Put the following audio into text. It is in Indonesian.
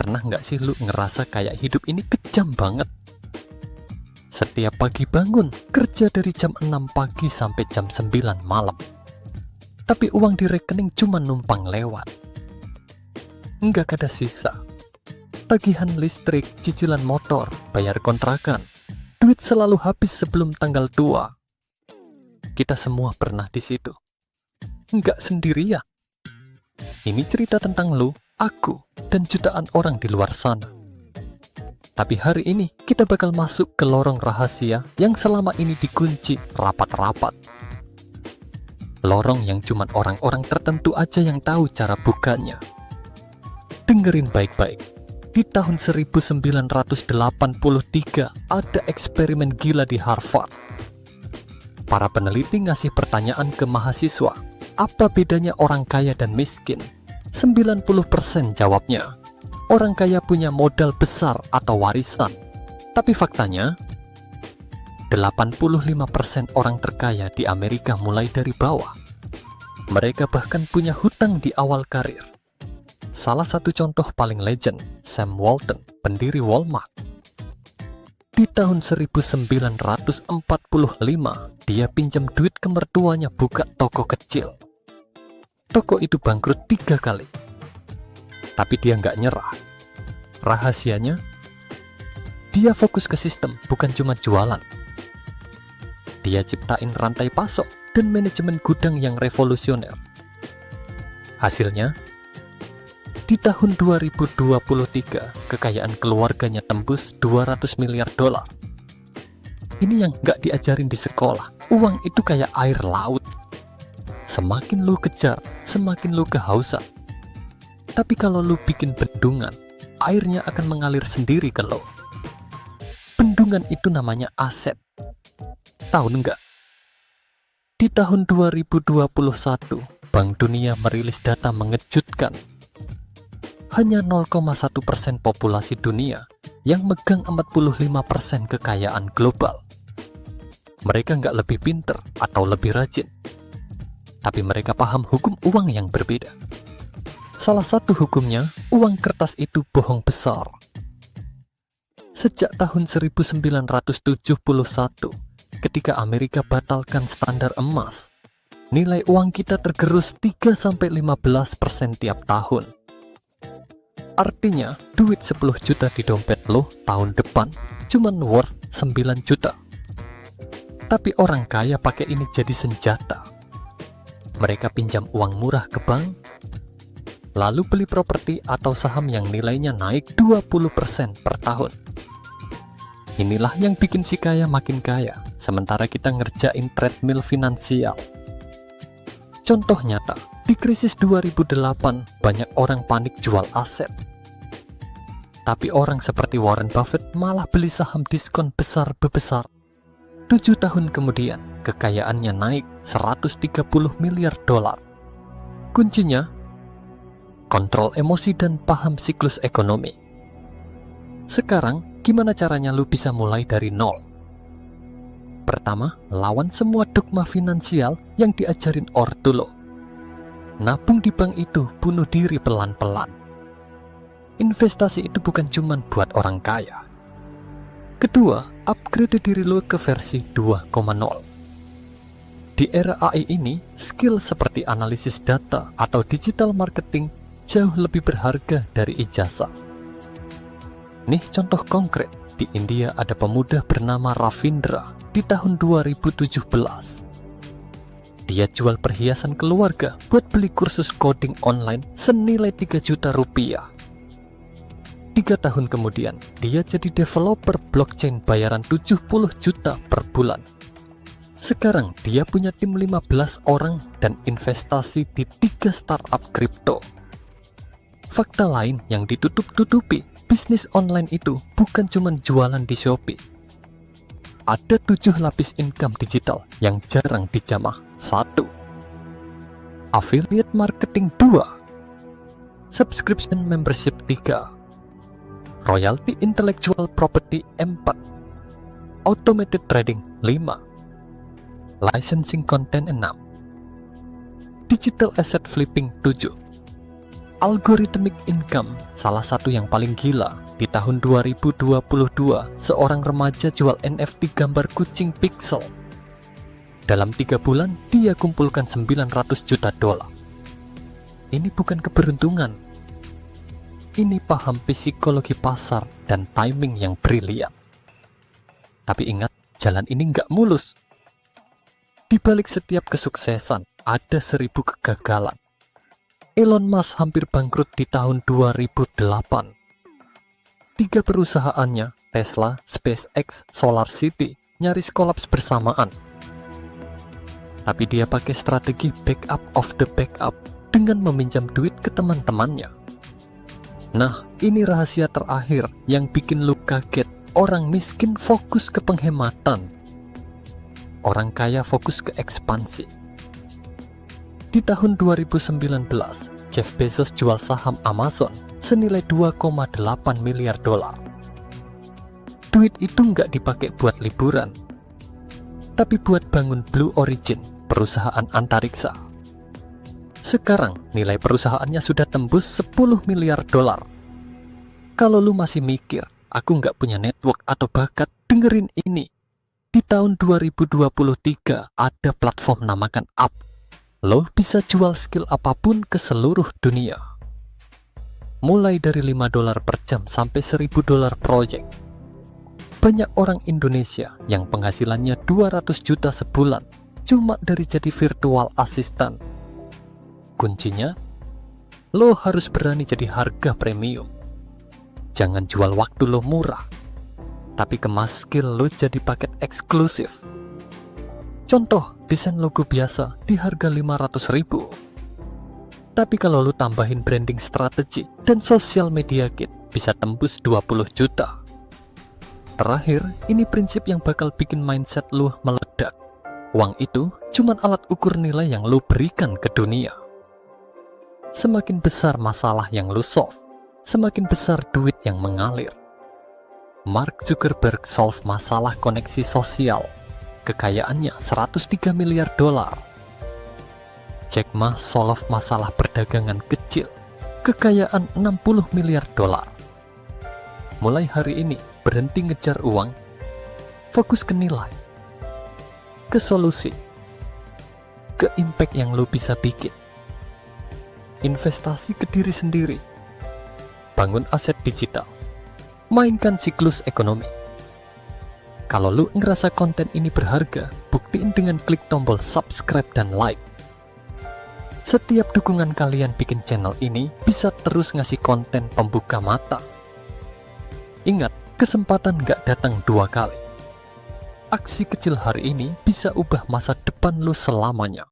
Pernah nggak sih lu ngerasa kayak hidup ini kejam banget? Setiap pagi bangun, kerja dari jam 6 pagi sampai jam 9 malam. Tapi uang di rekening cuma numpang lewat. Nggak ada sisa. Tagihan listrik, cicilan motor, bayar kontrakan. Duit selalu habis sebelum tanggal tua. Kita semua pernah di situ. Nggak sendirian. Ini cerita tentang lu, aku, dan jutaan orang di luar sana. Tapi hari ini kita bakal masuk ke lorong rahasia yang selama ini dikunci rapat-rapat. Lorong yang cuma orang-orang tertentu aja yang tahu cara bukanya. Dengerin baik-baik. Di tahun 1983 ada eksperimen gila di Harvard. Para peneliti ngasih pertanyaan ke mahasiswa, apa bedanya orang kaya dan miskin? 90% jawabnya, orang kaya punya modal besar atau warisan. Tapi faktanya, 85% orang terkaya di Amerika mulai dari bawah. Mereka bahkan punya hutang di awal karir. Salah satu contoh paling legend, Sam Walton, pendiri Walmart. Di tahun 1945, dia pinjam duit ke mertuanya buka toko kecil. Toko itu bangkrut 3 kali. Tapi dia nggak nyerah. Rahasianya, dia fokus ke sistem, bukan cuma jualan. Dia ciptain rantai pasok dan manajemen gudang yang revolusioner. Hasilnya, di tahun 2023, kekayaan keluarganya tembus 200 miliar dolar. Ini yang nggak diajarin di sekolah. Uang itu kayak air laut. Semakin lu kejar, semakin lu kehausan. Tapi kalau lu bikin bendungan, airnya akan mengalir sendiri ke lo. Bendungan itu namanya aset. Tahu nggak? Di tahun 2021, Bank Dunia merilis data mengejutkan. Hanya 0,1% populasi dunia yang megang 45% kekayaan global. Mereka nggak lebih pinter atau lebih rajin. Tapi mereka paham hukum uang yang berbeda. Salah satu hukumnya, uang kertas itu bohong besar. Sejak tahun 1971, ketika Amerika batalkan standar emas, nilai uang kita tergerus 3-15% tiap tahun. Artinya, duit 10 juta di dompet lo tahun depan cuman worth 9 juta. Tapi orang kaya pakai ini jadi senjata. Mereka pinjam uang murah ke bank, lalu beli properti atau saham yang nilainya naik 20% per tahun. Inilah yang bikin si kaya makin kaya, sementara kita ngerjain treadmill finansial. Contoh nyata, di krisis 2008, banyak orang panik jual aset. Tapi orang seperti Warren Buffett malah beli saham diskon besar-besar. 7 tahun kemudian, kekayaannya naik 130 miliar dolar. Kuncinya, kontrol emosi dan paham siklus ekonomi. Sekarang, gimana caranya lu bisa mulai dari nol? Pertama, lawan semua dogma finansial yang diajarin ortu lo. Nabung di bank itu bunuh diri pelan-pelan. Investasi itu bukan cuman buat orang kaya. Kedua, upgrade diri lo ke versi 2.0. Di era AI ini, skill seperti analisis data atau digital marketing jauh lebih berharga dari ijazah. Nih contoh konkret, di India ada pemuda bernama Ravindra di tahun 2017. Dia jual perhiasan keluarga buat beli kursus coding online senilai 3 juta rupiah. 3 tahun kemudian, dia jadi developer blockchain bayaran 70 juta per bulan. Sekarang dia punya tim 15 orang dan investasi di 3 startup kripto. Fakta lain yang ditutup-tutupi, bisnis online itu bukan cuma jualan di Shopee. Ada 7 lapis income digital yang jarang dijamah. 1. Affiliate marketing 2. Subscription membership 3. Royalty intellectual property 4. Automated trading 5. Licensing content 6. Digital asset flipping 7. Algorithmic income, salah satu yang paling gila. Di tahun 2022, seorang remaja jual NFT gambar kucing pixel. Dalam 3 bulan, dia kumpulkan 900 juta dolar. Ini bukan keberuntungan. Ini paham psikologi pasar dan timing yang brilian. Tapi ingat, jalan ini nggak mulus. Di balik setiap kesuksesan, ada 1000 kegagalan. Elon Musk hampir bangkrut di tahun 2008. 3 perusahaannya, Tesla, SpaceX, SolarCity, nyaris kolaps bersamaan. Tapi dia pakai strategi backup of the backup dengan meminjam duit ke teman-temannya. Nah, ini rahasia terakhir yang bikin lu kaget. Orang miskin fokus ke penghematan. Orang kaya fokus ke ekspansi. Di tahun 2019, Jeff Bezos jual saham Amazon senilai 2,8 miliar dolar. Duit itu nggak dipakai buat liburan, tapi buat bangun Blue Origin, perusahaan antariksa. Sekarang nilai perusahaannya sudah tembus 10 miliar dolar. Kalau lu masih mikir, aku nggak punya network atau bakat, dengerin ini. Di tahun 2023 ada platform namakan Up. Lo bisa jual skill apapun ke seluruh dunia. Mulai dari 5 dolar per jam sampai 1000 dolar proyek. Banyak orang Indonesia yang penghasilannya 200 juta sebulan cuma dari jadi virtual assistant. Kuncinya, lo harus berani jadi harga premium. Jangan jual waktu lo murah, tapi kemas skill lo jadi paket eksklusif. Contoh, desain logo biasa di harga 500.000. Tapi kalau lu tambahin branding strategi dan social media kit, bisa tembus 20 juta. Terakhir, ini prinsip yang bakal bikin mindset lu meledak. Uang itu cuman alat ukur nilai yang lu berikan ke dunia. Semakin besar masalah yang lu solve, semakin besar duit yang mengalir. Mark Zuckerberg solve masalah koneksi sosial. Kekayaannya 103 miliar dolar. Jack Ma solve masalah perdagangan kecil. Kekayaan 60 miliar dolar. Mulai hari ini, berhenti ngejar uang. Fokus ke nilai. Ke solusi. Ke impact yang lo bisa bikin. Investasi ke diri sendiri. Bangun aset digital. Mainkan siklus ekonomi. Kalau lu ngerasa konten ini berharga, buktiin dengan klik tombol subscribe dan like. Setiap dukungan kalian bikin channel ini bisa terus ngasih konten pembuka mata. Ingat, kesempatan gak datang 2 kali. Aksi kecil hari ini bisa ubah masa depan lu selamanya.